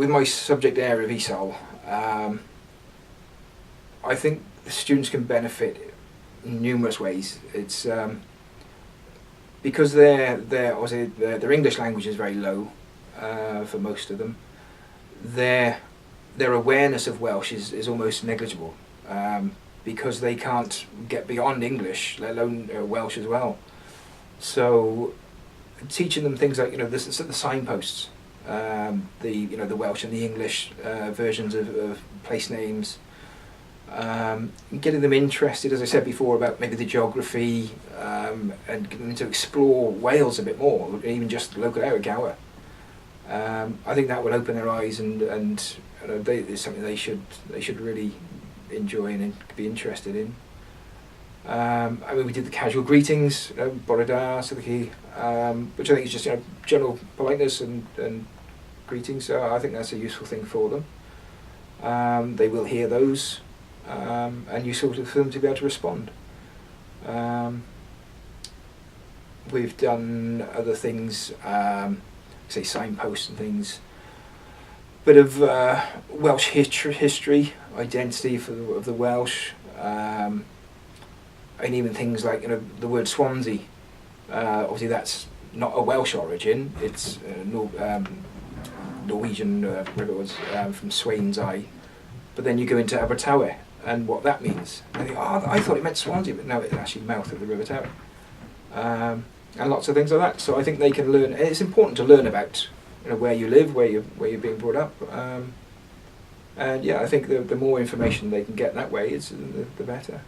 with my subject area of ESOL, I think the students can benefit in numerous ways. It's because their English language is very low for most of them. Their awareness of Welsh is almost negligible because they can't get beyond English, let alone Welsh as well. So teaching them things like the signposts, the Welsh and the English versions of place names, getting them interested, as I said before, about maybe the geography, and getting them to explore Wales a bit more, even just the local area, Gower. I think that will open their eyes, and it's something they should really enjoy and be interested in. I mean, we did the casual greetings, bore da, sylwch chi, which I think is just general politeness and greetings. So I think that's a useful thing for them. They will hear those, and useful for them to be able to respond. We've done other things, say signposts and things. Bit of Welsh history, identity of the Welsh, and even things like the word Swansea. Obviously, that's not a Welsh origin. It's Norwegian, whatever it was, from Swansea. But then you go into Abertawe and what that means. And you think, I thought it meant Swansea, but no, it's actually mouth of the River Tawe. And lots of things like that. So I think they can learn. It's important to learn about where you live, where you're being brought up. And yeah, I think the more information they can get that way, the better.